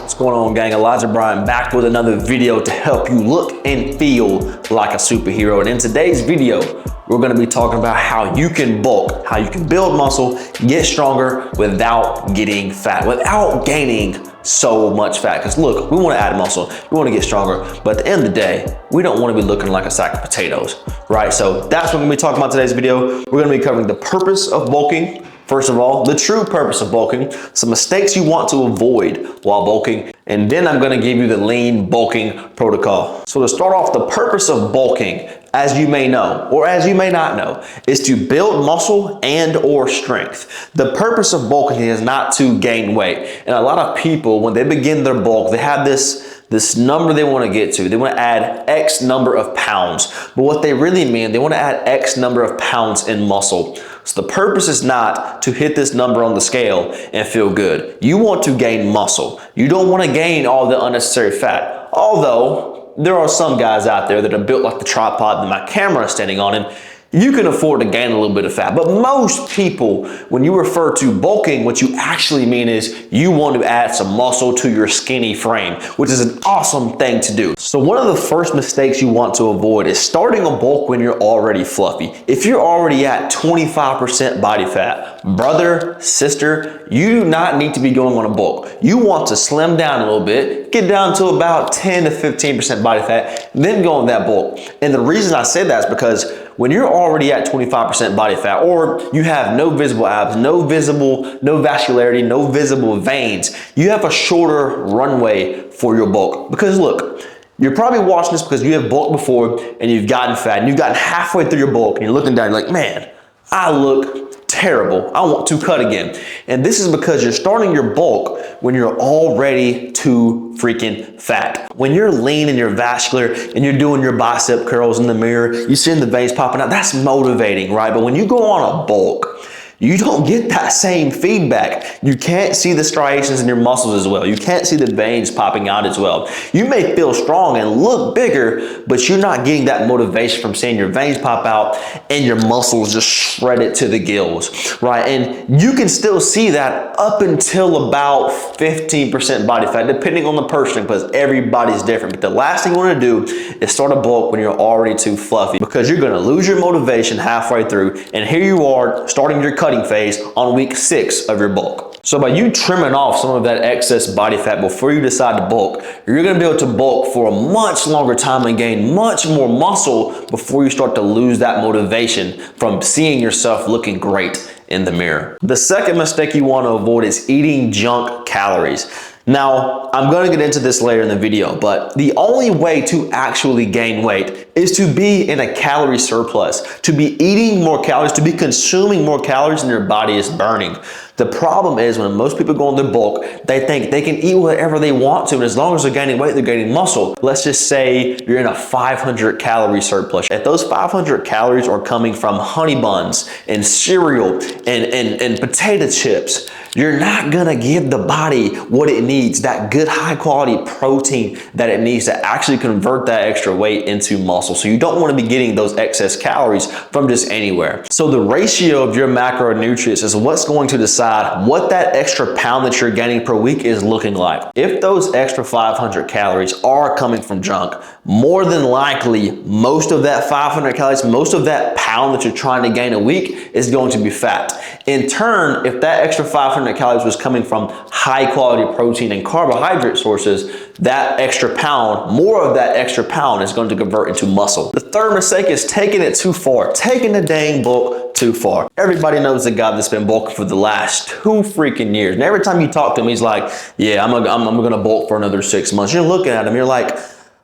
What's going on, gang? Elijah Bryant back with another video to help you look and feel like a superhero. And in today's video, we're gonna be talking about how you can bulk, how you can build muscle, get stronger without getting fat, without gaining so much fat. Because look, we wanna add muscle, we wanna get stronger, but at the end of the day, we don't wanna be looking like a sack of potatoes, right? So that's what we're gonna be talking about today's video. We're gonna be covering the purpose of bulking. First of all, the true purpose of bulking, some mistakes you want to avoid while bulking, and then I'm gonna give you the lean bulking protocol. So to start off, the purpose of bulking, as you may know, or as you may not know, is to build muscle and or strength. The purpose of bulking is not to gain weight. And a lot of people, when they begin their bulk, they have this number they want to get to. They want to add X number of pounds. But what they really mean, they want to add X number of pounds in muscle. So the purpose is not to hit this number on the scale and feel good. You want to gain muscle. You don't want to gain all the unnecessary fat. Although there are some guys out there that are built like the tripod that my camera is standing on, and you can afford to gain a little bit of fat. But most people, when you refer to bulking, what you actually mean is you want to add some muscle to your skinny frame, which is an awesome thing to do. So one of the first mistakes you want to avoid is starting a bulk when you're already fluffy. If you're already at 25% body fat, brother, sister, you do not need to be going on a bulk. You want to slim down a little bit, get down to about 10 to 15% body fat, then go on that bulk. And the reason I say that is because when you're already at 25% body fat, or you have no visible abs, no vascularity, no visible veins, you have a shorter runway for your bulk. Because look, you're probably watching this because you have bulked before and you've gotten fat and you've gotten halfway through your bulk and you're looking down, you're like, man, I look terrible. I want to cut again. And this is because you're starting your bulk when you're already too freaking fat. When you're lean and you're vascular and you're doing your bicep curls in the mirror, you're seeing the veins popping out, that's motivating, right? But when you go on a bulk, you don't get that same feedback. You can't see the striations in your muscles as well. You can't see the veins popping out as well. You may feel strong and look bigger, but you're not getting that motivation from seeing your veins pop out and your muscles just shredded to the gills, right? And you can still see that up until about 15% body fat, depending on the person, because everybody's different. But the last thing you want to do is start a bulk when you're already too fluffy, because you're going to lose your motivation halfway through. And here you are starting your cutting phase on week 6 of your bulk. So by you trimming off some of that excess body fat before you decide to bulk, you're gonna be able to bulk for a much longer time and gain much more muscle before you start to lose that motivation from seeing yourself looking great in the mirror. The second mistake you want to avoid is eating junk calories. Now, I'm going to get into this later in the video, but the only way to actually gain weight is to be in a calorie surplus, to be eating more calories, to be consuming more calories than your body is burning. The problem is when most people go on their bulk, they think they can eat whatever they want to, and as long as they're gaining weight, they're gaining muscle. Let's just say you're in a 500 calorie surplus. If those 500 calories are coming from honey buns and cereal and potato chips, you're not gonna give the body what it needs, that good high quality protein that it needs to actually convert that extra weight into muscle. So you don't wanna be getting those excess calories from just anywhere. So the ratio of your macronutrients is what's going to decide what that extra pound that you're gaining per week is looking like. If those extra 500 calories are coming from junk, more than likely, most of that 500 calories, most of that pound that you're trying to gain a week is going to be fat. In turn, if that extra 500 calories was coming from high quality protein and carbohydrate sources, that extra pound, more of that extra pound is going to convert into muscle. The third mistake is taking it too far, taking the dang bulk too far. Everybody knows the guy that's been bulking for the last 2 freaking years. And every time you talk to him, he's like, yeah, I'm gonna bulk for another 6 months. You're looking at him, you're like,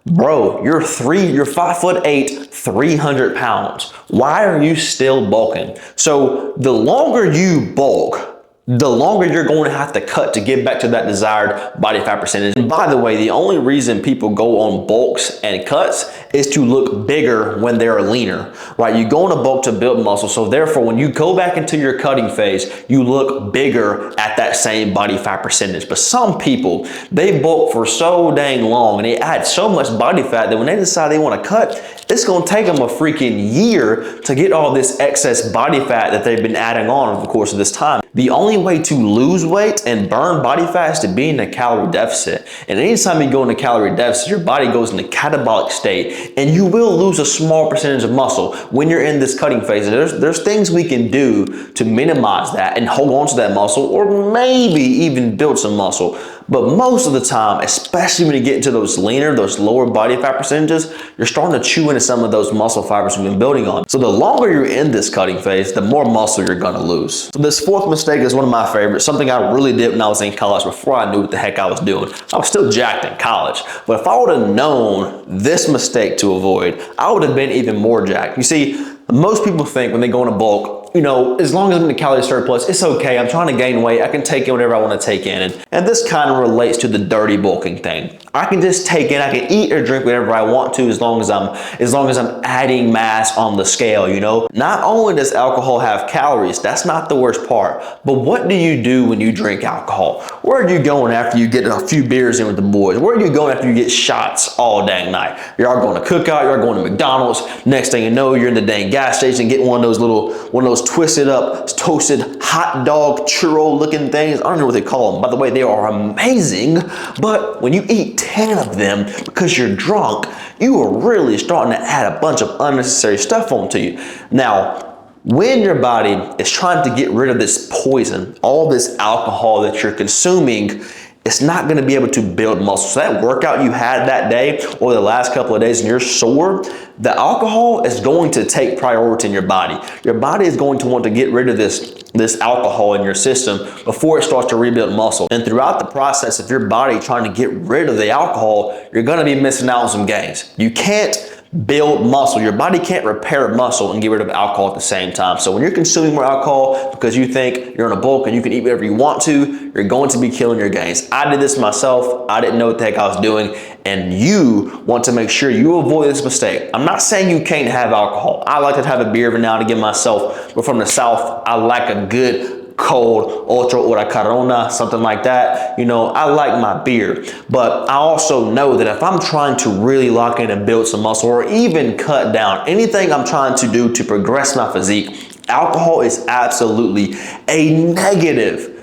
bro, you're 5'8", 300 pounds. Why are you still bulking? So the longer you bulk, the longer you're going to have to cut to get back to that desired body fat percentage. And by the way, the only reason people go on bulks and cuts is to look bigger when they're leaner, right? You go on a bulk to build muscle. So therefore, when you go back into your cutting phase, you look bigger at that same body fat percentage. But some people, they bulk for so dang long and they add so much body fat that when they decide they want to cut, it's going to take them a freaking year to get all this excess body fat that they've been adding on over the course of this time. The only way to lose weight and burn body fat is to be in a calorie deficit. And anytime you go in a calorie deficit, your body goes in a catabolic state and you will lose a small percentage of muscle when you're in this cutting phase. There's things we can do to minimize that and hold on to that muscle, or maybe even build some muscle. But most of the time, especially when you get into those leaner, those lower body fat percentages, you're starting to chew into some of those muscle fibers we've been building on. So the longer you're in this cutting phase, the more muscle you're gonna lose. So this fourth mistake is one of my favorites, something I really did when I was in college before I knew what the heck I was doing. I was still jacked in college, but if I would have known this mistake to avoid, I would have been even more jacked. You see, most people think when they go into bulk, you know, as long as I'm in the calorie surplus, it's okay. I'm trying to gain weight. I can take in whatever I want to take in. And this kind of relates to the dirty bulking thing. I can just take in, I can eat or drink whatever I want to as long as I'm adding mass on the scale, you know? Not only does alcohol have calories, that's not the worst part, but what do you do when you drink alcohol? Where are you going after you get a few beers in with the boys? Where are you going after you get shots all dang night? You're going to cookout, you're going to McDonald's. Next thing you know, you're in the dang gas station getting one of those twisted up, toasted hot dog churro looking things. I don't know what they call them. By the way, they are amazing. But when you eat 10 of them because you're drunk, you are really starting to add a bunch of unnecessary stuff onto you. Now, when your body is trying to get rid of this poison, all this alcohol that you're consuming, it's not going to be able to build muscle. So that workout you had that day or the last couple of days and you're sore, the alcohol is going to take priority in your body. Your body is going to want to get rid of this alcohol in your system before it starts to rebuild muscle. And throughout the process of your body trying to get rid of the alcohol, you're going to be missing out on some gains. You can't build muscle. Your body can't repair muscle and get rid of alcohol at the same time. So when you're consuming more alcohol because you think you're in a bulk and you can eat whatever you want to, you're going to be killing your gains. I did this myself. I didn't know what the heck I was doing. And you want to make sure you avoid this mistake. I'm not saying you can't have alcohol. I like to have a beer every now and again myself. But from the South, I like a good cold ultra or a Corona, something like that. You know, I like my beer, but I also know that if I'm trying to really lock in and build some muscle or even cut down anything I'm trying to do to progress my physique, alcohol is absolutely a negative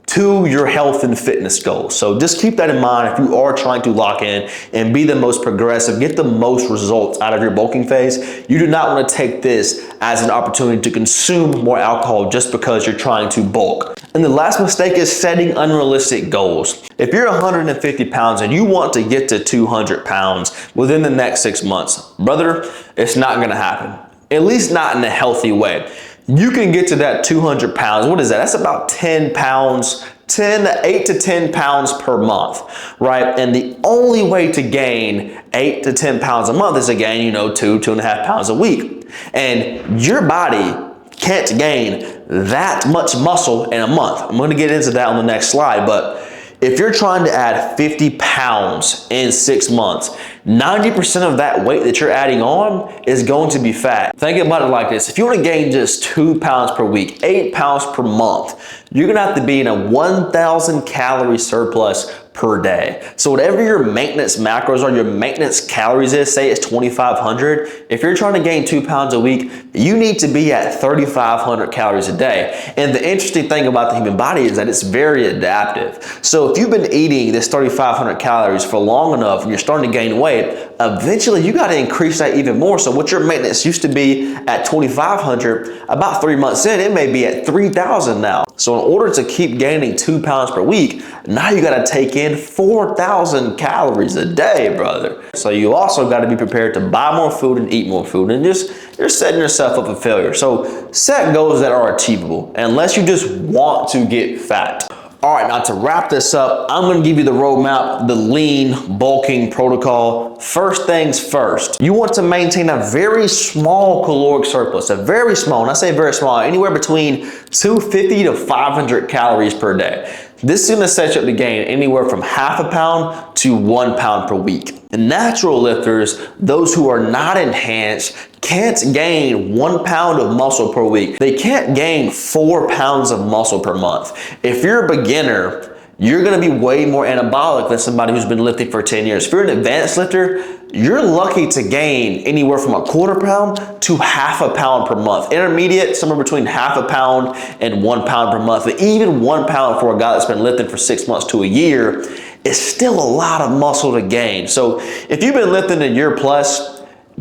to your health and fitness goals. So just keep that in mind if you are trying to lock in and be the most progressive, get the most results out of your bulking phase. You do not want to take this as an opportunity to consume more alcohol just because you're trying to bulk. And the last mistake is setting unrealistic goals. If you're 150 pounds and you want to get to 200 pounds within the next 6 months, brother, it's not going to happen. At least not in a healthy way. You can get to that 200 pounds. What is that? That's about 10 pounds, 8 to 10 pounds per month, right? And the only way to gain 8 to 10 pounds a month is to gain, 2.5 pounds a week. And your body can't gain that much muscle in a month. I'm going to get into that on the next slide, but if you're trying to add 50 pounds in 6 months, 90% of that weight that you're adding on is going to be fat. Think about it like this. If you want to gain just 2 pounds per week, 8 pounds per month, you're going to have to be in a 1,000 calorie surplus per day. So whatever your maintenance macros are, your maintenance calories is, say it's 2,500. If you're trying to gain 2 pounds a week, you need to be at 3,500 calories a day. And the interesting thing about the human body is that it's very adaptive. So if you've been eating this 3,500 calories for long enough and you're starting to gain weight, eventually you got to increase that even more. So what your maintenance used to be at 2,500, about 3 months in, it may be at 3,000 now. So in order to keep gaining 2 pounds per week, now you got to take in 4,000 calories a day, brother. So you also got to be prepared to buy more food and eat more food, and you're setting yourself up for failure. So set goals that are achievable unless you just want to get fat. All right, now to wrap this up, I'm gonna give you the roadmap, the lean bulking protocol. First things first, you want to maintain a very small caloric surplus, a very small, and I say very small, anywhere between 250 to 500 calories per day. This is gonna set you up to gain anywhere from half a pound to 1 pound per week. And natural lifters, those who are not enhanced, can't gain 1 pound of muscle per week. They can't gain 4 pounds of muscle per month. If you're a beginner you're gonna be way more anabolic than somebody who's been lifting for 10 years. If you're an advanced lifter, you're lucky to gain anywhere from a quarter pound to half a pound per month. Intermediate, somewhere between half a pound and 1 pound per month. But even 1 pound for a guy that's been lifting for 6 months to a year is still a lot of muscle to gain. So if you've been lifting a year plus,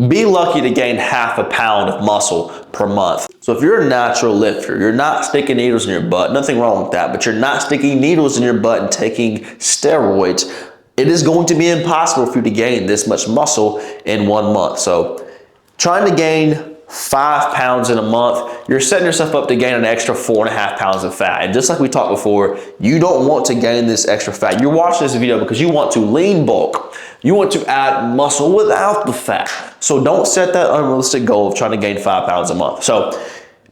be lucky to gain half a pound of muscle per month. So if you're a natural lifter, you're not sticking needles in your butt, nothing wrong with that, but you're not sticking needles in your butt and taking steroids, it is going to be impossible for you to gain this much muscle in 1 month. So trying to gain 5 pounds in a month, you're setting yourself up to gain an extra 4.5 pounds of fat. And just like we talked before, you don't want to gain this extra fat. You're watching this video because you want to lean bulk. You want to add muscle without the fat. So don't set that unrealistic goal of trying to gain 5 pounds a month. So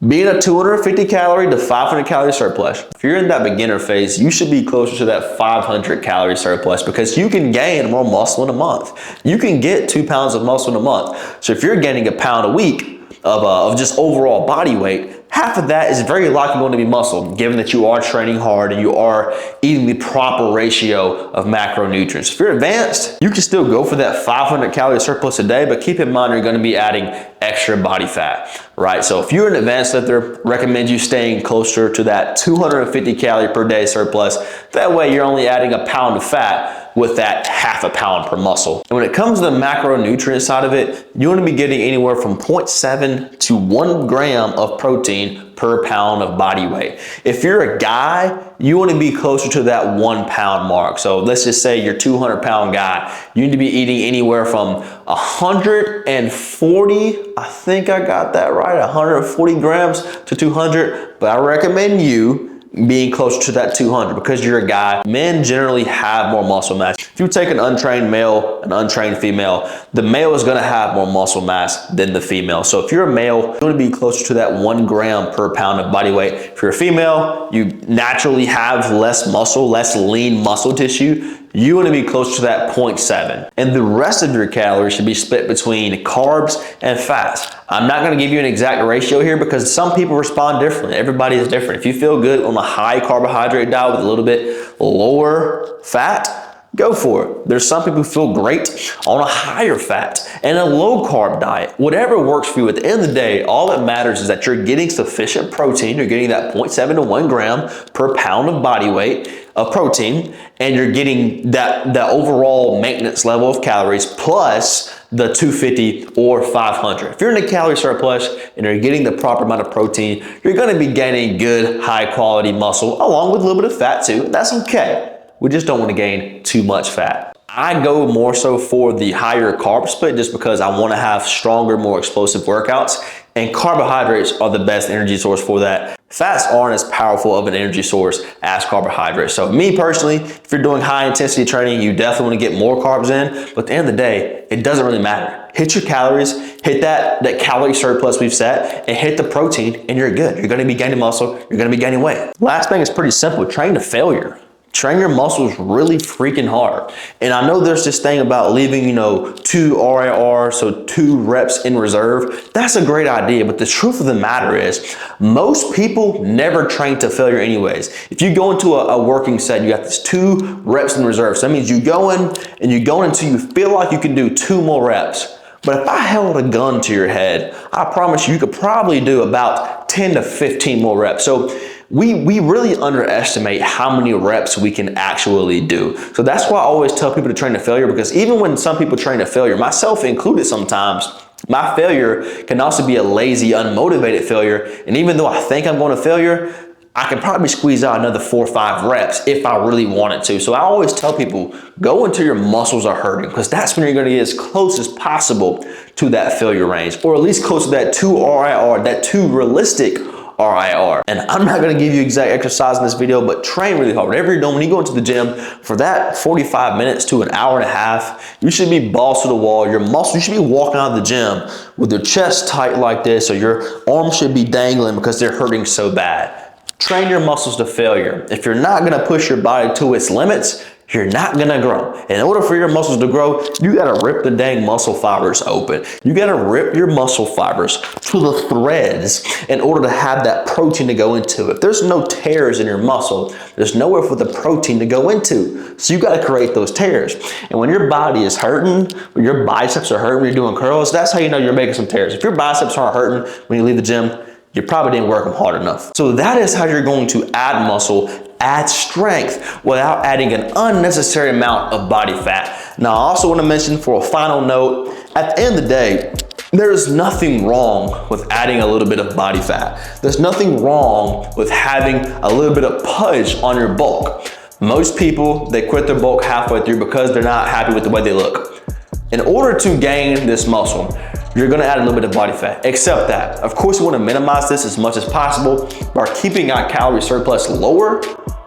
being a 250 calorie to 500 calorie surplus, if you're in that beginner phase, you should be closer to that 500 calorie surplus because you can gain more muscle in a month. You can get 2 pounds of muscle in a month. So if you're gaining a pound a week of just overall body weight, half of that is very likely going to be muscle, given that you are training hard and you are eating the proper ratio of macronutrients. If you're advanced, you can still go for that 500 calorie surplus a day, but keep in mind you're going to be adding extra body fat, right? So if you're an advanced lifter, recommend you staying closer to that 250 calorie per day surplus. That way you're only adding a pound of fat with that half a pound per muscle. And when it comes to the macronutrient side of it, you want to be getting anywhere from 0.7 to 1 gram of protein per pound of body weight. If you're a guy, you want to be closer to that 1 pound mark. So let's just say you're 200-pound guy. You need to be eating anywhere from 140, I think I got that right, 140 grams to 200, but I recommend you being closer to that 200 because you're a guy. Men generally have more muscle mass. If you take an untrained male, an untrained female, the male is going to have more muscle mass than the female. So if you're a male, you're going to be closer to that 1 gram per pound of body weight. If you're a female, you naturally have less muscle, less lean muscle tissue. You want to be close to that 0.7. And the rest of your calories should be split between carbs and fats. I'm not going to give you an exact ratio here because some people respond differently. Everybody is different. If you feel good on a high carbohydrate diet with a little bit lower fat, go for it. There's some people who feel great on a higher fat and a low carb diet. Whatever works for you. At the end of the day, all that matters is that you're getting sufficient protein. You're getting that 0.7 to 1 gram per pound of body weight of protein, and you're getting that overall maintenance level of calories plus the 250 or 500. If you're in a calorie surplus and you're getting the proper amount of protein, you're going to be gaining good, high quality muscle along with a little bit of fat too. That's okay. We just don't want to gain too much fat. I go more so for the higher carb split just because I want to have stronger, more explosive workouts, and carbohydrates are the best energy source for that. Fats aren't as powerful of an energy source as carbohydrates. So me personally, if you're doing high intensity training, you definitely want to get more carbs in, but at the end of the day, it doesn't really matter. Hit your calories, hit that calorie surplus we've set, and hit the protein, and you're good. You're going to be gaining muscle, you're going to be gaining weight. Last thing is pretty simple, train to failure. Train your muscles really freaking hard. And I know there's this thing about leaving, 2 RIR, so 2 reps in reserve. That's a great idea, but the truth of the matter is most people never train to failure anyways. If you go into a working set, you got this 2 reps in reserve. So that means you go in and you go until you feel like you can do 2 more reps. But if I held a gun to your head, I promise you could probably do about 10 to 15 more reps. So we really underestimate how many reps we can actually do. So that's why I always tell people to train to failure, because even when some people train to failure, myself included sometimes, my failure can also be a lazy, unmotivated failure. And even though I think I'm going to failure, I can probably squeeze out another 4 or 5 reps if I really wanted to. So I always tell people, go until your muscles are hurting, because that's when you're going to get as close as possible to that failure range, or at least close to that 2 RIR, that 2 realistic RIR. And I'm not going to give you exact exercise in this video, but train really hard. Whatever you're doing, when you go into the gym for that 45 minutes to an hour and a half, you should be balls to the wall. Your muscles, you should be walking out of the gym with your chest tight like this, or your arms should be dangling because they're hurting so bad. Train your muscles to failure. If you're not going to push your body to its limits, you're not gonna grow. In order for your muscles to grow, you gotta rip the dang muscle fibers open. You gotta rip your muscle fibers to the threads in order to have that protein to go into. If there's no tears in your muscle, there's nowhere for the protein to go into. So you gotta create those tears. And when your body is hurting, when your biceps are hurting when you're doing curls, that's how you know you're making some tears. If your biceps aren't hurting when you leave the gym, you probably didn't work them hard enough. So that is how you're going to add muscle, add strength without adding an unnecessary amount of body fat. Now, I also want to mention for a final note, at the end of the day, there's nothing wrong with adding a little bit of body fat. There's nothing wrong with having a little bit of pudge on your bulk. Most people, they quit their bulk halfway through because they're not happy with the way they look. In order to gain this muscle, you're gonna add a little bit of body fat. Accept that. Of course, you wanna minimize this as much as possible by keeping our calorie surplus lower,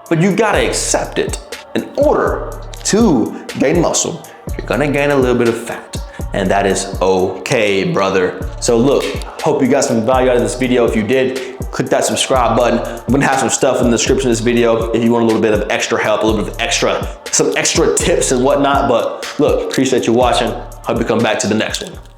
but you gotta accept it. In order to gain muscle, you're gonna gain a little bit of fat, and that is okay, brother. So look, hope you got some value out of this video. If you did, click that subscribe button. I'm gonna have some stuff in the description of this video if you want a little bit of extra help, a little bit of some extra tips and whatnot. But look, appreciate you watching. Hope you come back to the next one.